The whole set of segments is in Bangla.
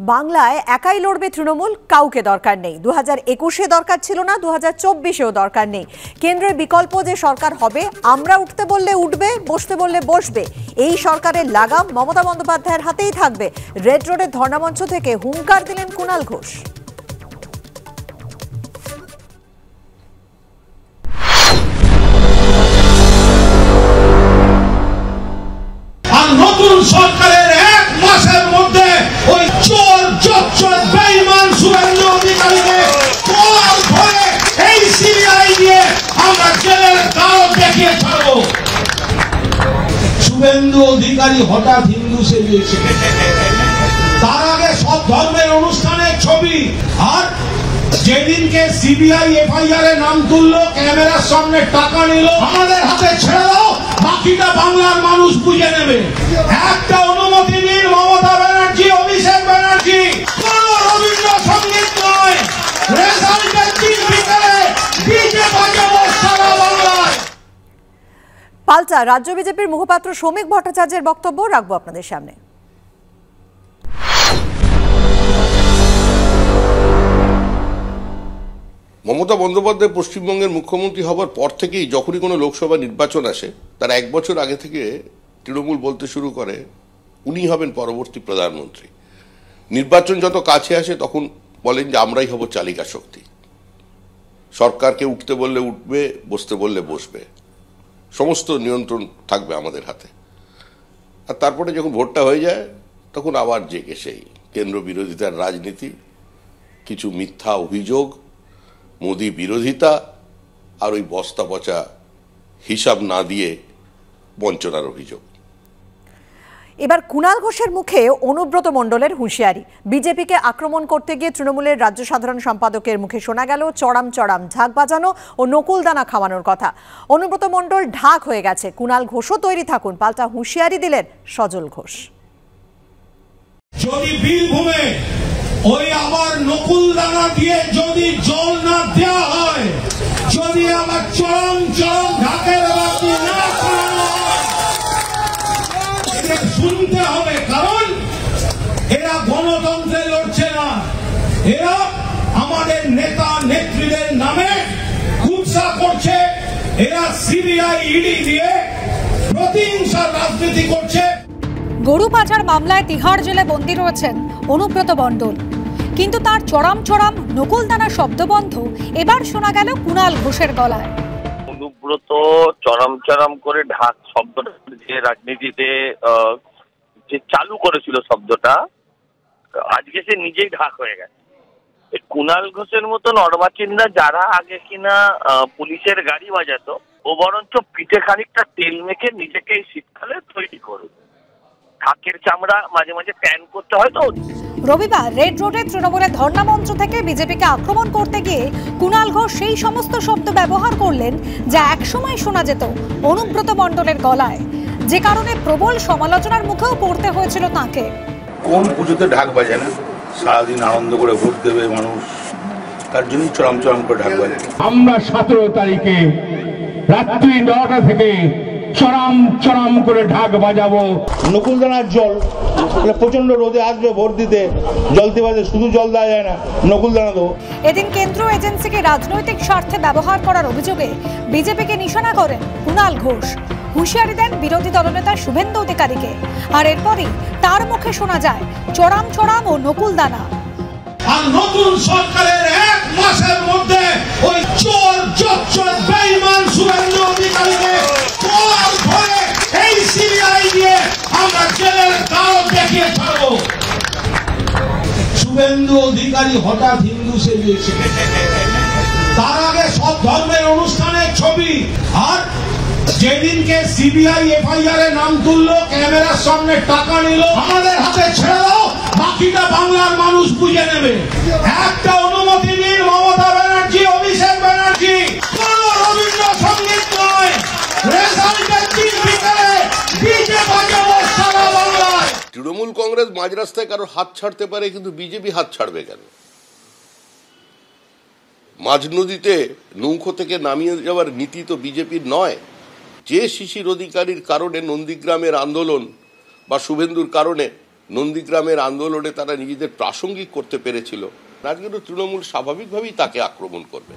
বাংলায় একাই লড়বে তৃণমূল, কাউকে দরকার নেই। 2021-এ দরকার ছিল না, 2024-এও দরকার নেই। কেন্দ্রের বিকল্প যে সরকার হবে, আমরা উঠতে বললে উঠবে, বসতে বললে বসবে। এই সরকারের লাগাম মমতা বন্দ্যোপাধ্যায়ের হাতেই থাকবে। রেড রোডের ধর্ণামঞ্চ থেকে হুঙ্কার দিলেন কুণাল ঘোষ। নতুন সরকারের এক মাসের মধ্যে ওই চোর জচ্চর বেঈমান শুভেন্দু অধিকারীকে কোল ধরে এই সিবিআই দিয়ে আমরা জেলের দ্বার দেখিয়ে ছাড়বো। শুভেন্দু অধিকারী হঠাৎ হিন্দু সেজেছে, তার আগে সব ধর্মের অনুষ্ঠানের ছবি। আর যেদিনকে সিবিআই এফআইআর এ নাম তুললো, ক্যামেরার সামনে টাকা নিল, আমাদের হাতে ছেড়ে দাও, বাকিটা বাংলার মানুষ বুঝে নেবে। একটা অনুমতি দিন মমতা ব্যানার্জি, অভিষেক ব্যানার্জি, কোন রবীন্দ্রসঙ্গীত নয়। রেজাল্টের দিন বিকেলে ডিজে বাজাবো সারা বাংলায়। পাল্টা রাজ্য বিজেপির মুখপাত্র শ্রমিক ভট্টাচার্যের বক্তব্য রাখবো আপনাদের সামনে। মমতা বন্দ্যোপাধ্যায় পশ্চিমবঙ্গের মুখ্যমন্ত্রী হবার পর থেকেই যখনই কোনো লোকসভা নির্বাচন আসে, তার এক বছর আগে থেকে তৃণমূল বলতে শুরু করে উনি হবেন পরবর্তী প্রধানমন্ত্রী। নির্বাচন যত কাছে আসে তখন বলেন যে আমরাই হব চালিকা শক্তি, সরকারকে উঠতে বললে উঠবে, বসতে বললে বসবে, সমস্ত নিয়ন্ত্রণ থাকবে আমাদের হাতে। আর তারপরে যখন ভোটটা হয়ে যায় তখন আবার জেগে সেই কেন্দ্র বিরোধিতার রাজনীতি, কিছু মিথ্যা অভিযোগ, মোদি বিরোধিতা, আর ওই বস্তা পচা হিসাব না দিয়ে বঞ্চনার অভিযোগ। এবার কুণাল ঘোষের মুখে অনুব্রত মণ্ডলের হুঁশিয়ারি। বিজেপিকে আক্রমণ করতে গিয়ে তৃণমূলের রাজ্য সাধারণ সম্পাদকের মুখে শোনা গেল চড়াম চড়াম ঢাক বাজানো ও নকুলদানা খাওয়ানোর কথা। অনুব্রত মণ্ডল ঢাক হয়ে গেছে, কুণাল ঘোষও তৈরি থাকুন। পাল্টা হুঁশিয়ারি দিলেন সজল ঘোষ। যদি বীরভূমে ওই আবার নকুলদানা দিয়ে যদি জল না দেওয়া হয়, যদি আবার চরম চরম ঢাকের বাতি না খাওয়ানো হয়, শুনতে হবে। কারণ এরা গণতন্ত্রে লড়ছে না, এরা আমাদের নেতা নেত্রীদের নামে কুৎসা করছে, এরা সিবিআই ইডি দিয়ে প্রতিহিংসার রাজনীতি করছে। গরু পাচার মামলায় তিহাড় জেলে বন্দী রয়েছেন অনুব্রত মণ্ডল, কিন্তু তার চড়াম চড়াম নকুলদানা শব্দবন্ধ এবার শোনা গেল কুণাল ঘোষের গলায়। অনুব্রত চরম চরম করে ঢাক শব্দটা যে রাজনীতিতে যে চালু করেছিল শব্দটা, আজকে সে নিজেই ঢাক হয়ে গেছে। কুণাল ঘোষের মতন অর্বাচীনরা যারা আগে কিনা পুলিশের গাড়ি বাজাতো, ও বরঞ্চ পিঠে খানিকটা তেল মেখে নিজেকে এই শীতকালে তৈরি করবে। ঢাকের চামড়া মাঝে মাঝে প্যান করতে হয় তো। রবিবার রেড রোডে তৃণমূলের ধর্ণামঞ্চ থেকে বিজেপিকে আক্রমণ করতে গিয়ে কুণাল ঘোষ সেই সমস্ত শব্দ ব্যবহার করলেন যা একসময় শোনা যেত অনুব্রত মণ্ডলের গলায়, যে কারণে প্রবল সমালোচনার মুখেও পড়তে হয়েছিল তাঁকে। কোন পুজোতে ঢাক বাজে না? সারাদিন আনন্দ করে ভোট দেবে মানুষ, তার জন্যই চরম চরম করে ঢাক বাজে। আমরা 17 তারিখে রাত্রি 9টা থেকে চরম চরম করে ঢাক বাজাবো। নকুলদানার জল প্রচন্ড রোদে আসবে ভোট দিতে, জলতে বাজে, শুধু জল দেওয়া যায় না, নকুলদানা দেবো। এদিন কেন্দ্রীয় এজেন্সিকে রাজনৈতিক স্বার্থে ব্যবহার করার অভিযোগে বিজেপিকে নিশানা করেন কুণাল ঘোষ। হুঁশিয়ারি দেন বিরোধী দলনেতা শুভেন্দু অধিকারীকে। আর এরপরই তার মুখে শোনা যায় চড়াম চড়াম ও নকুলদানা। আর নতুন সরকারের এক মাসের মধ্যে ওই চোর জচ্চর বেঈমান শুভেন্দু অধিকারীকে কোল ধরে এই সিবিআই দিয়ে আমরা জেলের দ্বার দেখিয়ে ছাড়বো। শুভেন্দু অধিকারী হঠাৎ হিন্দু সেজেছে, তার আগে সব ধর্মের অনুষ্ঠানের ছবি। আর যেদিনকে সিবিআই এফআইআর এ নাম তুললো, ক্যামেরার সামনে টাকা নিল, আমাদের হাতে ছেড়ে দাও, বাকিটা বাংলার মানুষ বুঝে নেবে। একটা অনুমতি দিন মমতা ব্যানার্জি, অভিষেক ব্যানার্জি, কোন রবীন্দ্রসঙ্গীত নয়। রেজাল্টের দিন বিকেলে ডিজে বাজাবো সারা বাংলায়। তৃণমূল কংগ্রেস মাঝ রাস্তায় কারোর হাত ছাড়তে পারে, কিন্তু বিজেপি হাত ছাড়বে কেন? মাঝ নদীতে নৌকো থেকে নামিয়ে যাওয়ার নীতি তো বিজেপির নয়। যে শিশির অধিকারীর কারণে নন্দীগ্রামের আন্দোলন বা শুভেন্দুর কারণে নন্দীগ্রামের আন্দোলনে তারা নিজেদের প্রাসঙ্গিক করতে পেরেছিল। আজকের তৃণমূল স্বাভাবিকভাবেই তাকে আক্রমণ করবে।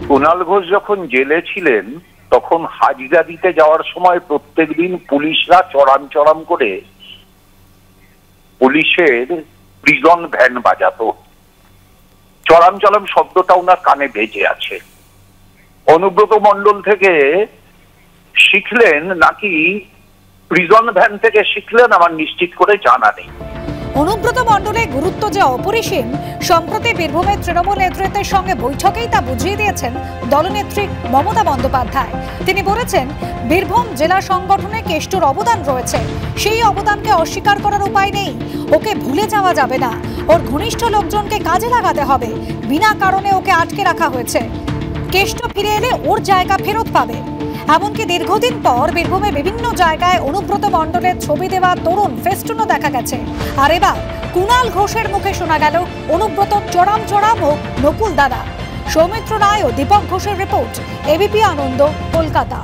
কুণাল ঘোষ যখন জেলে ছিলেন তখন হাজিরা দিতে যাওয়ার সময় প্রত্যেকদিন পুলিশরা চড়াম চড়াম করে পুলিশের প্রিজন ভ্যান বাজাতো। চড়াম চড়াম শব্দটা ওনার কানে বেজে আছে। অনুব্রত মণ্ডল থেকে শিখলেন নাকি প্রিজন ভ্যান থেকে শিখলেন আমার নিশ্চিত করে জানা নেই। অনুব্রত মণ্ডলের গুরুত্ব যে অপরিসীম সম্প্রতি বীরভূমের তৃণমূল নেতৃত্বের সঙ্গে বৈঠকেই তা বুঝিয়ে দিয়েছেন দলনেত্রী মমতা বন্দ্যোপাধ্যায়। তিনি বলেছেন, বীরভূম জেলা সংগঠনে কেষ্টর অবদান রয়েছে, সেই অবদানকে অস্বীকার করার উপায় নেই। ওকে ভুলে যাওয়া যাবে না, ওর ঘনিষ্ঠ লোকজনকে কাজে লাগাতে হবে। বিনা কারণে ওকে আটকে রাখা হয়েছে, কেষ্ট ফিরে এলে ওর জায়গা ফেরত পাবে। এমনকি দীর্ঘদিন পর বীরভূমে বিভিন্ন জায়গায় অনুব্রত মণ্ডলের ছবি দেওয়া তরুণ ফেস্টুনও দেখা গেছে। আর এবার কুণাল ঘোষের মুখে শোনা গেল অনুব্রত চড়াম চড়াম ও নকুল দানা। সৌমিত্র রায় ও দীপক ঘোষের রিপোর্ট, এবিপি আনন্দ, কলকাতা।